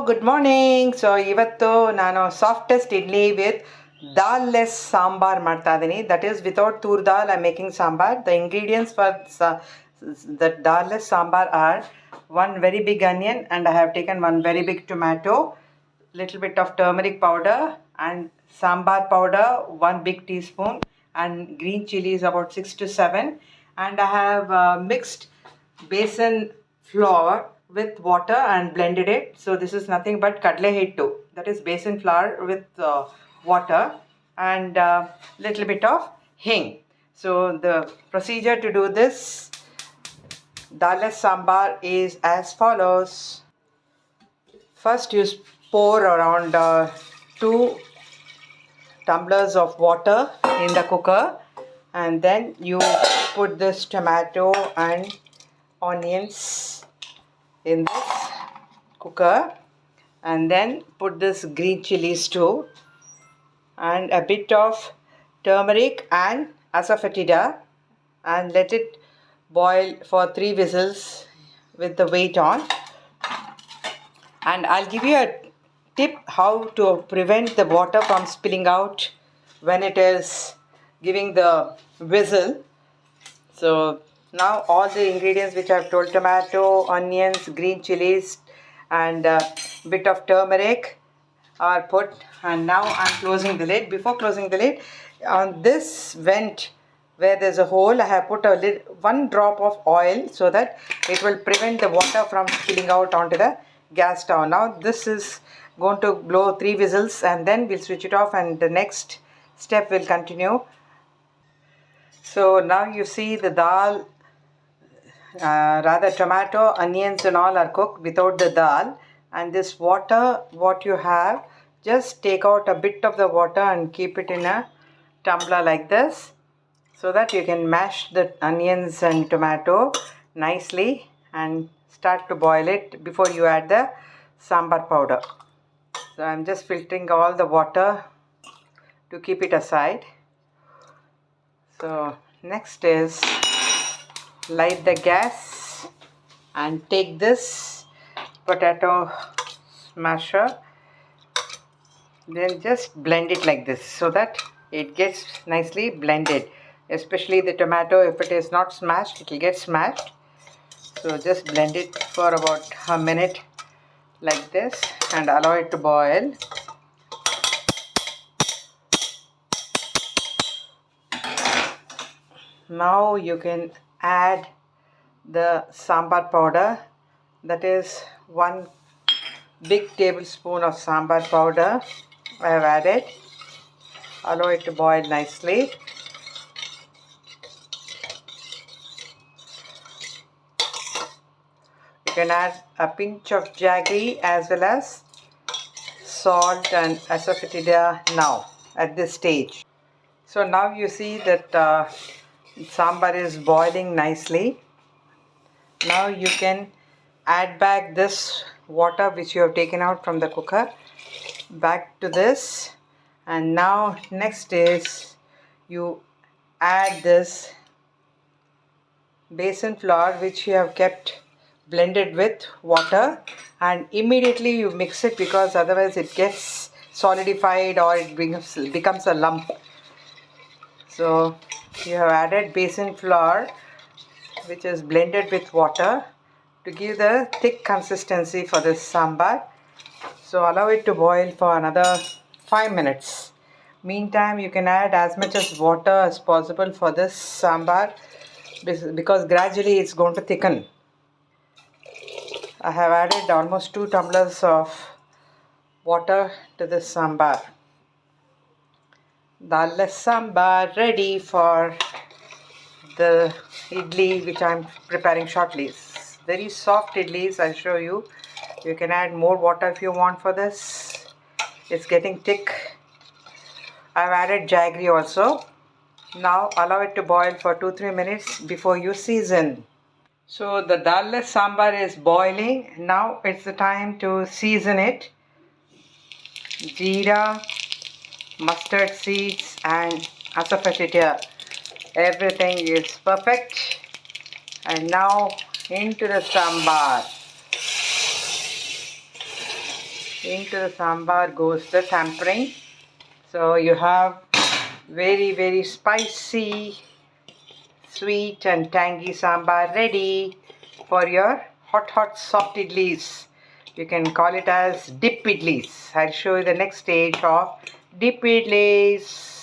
good morning. So ivattu nanu softest idli with dal less sambar ಮಾಡ್ತಾ ಇದೀನಿ. That is without tur dal I'm making sambar. The ingredients for the dal less sambar are one very big onion, and I have taken one very big tomato, little bit of turmeric powder and sambar powder 1 big teaspoon, and green chilies about 6 to 7, and I have mixed besan flour with water and blended it. So this is nothing but kadle hittu, that is besan flour with water and little bit of hing. So the procedure to do this dal sambar is as follows. First you pour around 2 tumblers of water in the cooker, and then you put this tomato and onions in this cooker, and then put this green chilies too, and a bit of turmeric and asafoetida, and let it boil for 3 whistles with the weight on. And I'll give you a tip how to prevent the water from spilling out when it is giving the whistle. So now all the ingredients which I've told, tomato, onions, green chilies and a bit of turmeric are put, and now I'm closing the lid. Before closing the lid, on this vent where there's a hole, I have put a lid, 1 drop of oil, so that it will prevent the water from spilling out onto the gas stove. Now this is going to blow 3 whistles, and then we'll switch it off and the next step will continue. So now you see the dal, rather tomato, onions and all are cooked without the dal, and this water what you have, just take out a bit of the water and keep it in a tumbler like this, so that you can mash the onions and tomato nicely and start to boil it before you add the sambar powder. So I'm just filtering all the water to keep it aside. So next is light the gas and take this potato smasher, then just blend it like this so that it gets nicely blended, especially the tomato. If it is not smashed, it will get smashed. So just blend it for about a minute like this and allow it to boil. Now you can add the sambar powder, that is 1 big tablespoon of sambar powder I have added. Allow it to boil nicely. You can add a pinch of jaggery as well as salt and asafoetida now at this stage. So now you see that sambar is boiling nicely. Now you can add back this water which you have taken out from the cooker back to this, and now next is you add this besan flour which you have kept blended with water, and immediately you mix it, because otherwise it gets solidified or it becomes a lump. So you have added besan flour which is blended with water to give the thick consistency for this sambar. So allow it to boil for another 5 minutes. Meantime, you can add as much as water as possible for this sambar, because gradually it's going to thicken. I have added almost 2 tumblers of water to this sambar. Dal sambar ready for the idli which I am preparing shortly. Very soft idlis, I'll show you. You can add more water if you want for this. It's getting thick. I've added jaggery also. Now allow it to boil for 2-3 minutes before you season. So the dal sambar is boiling. Now it's the time to season it. Jeera, mustard seeds and asafoetida. Everything is perfect. And now into the sambar. Into the sambar goes the tampering. So you have very, very spicy, sweet and tangy sambar ready for your hot, hot, soft idlis. You can call it as dip idlis. I'll show you the next stage of dip idlis.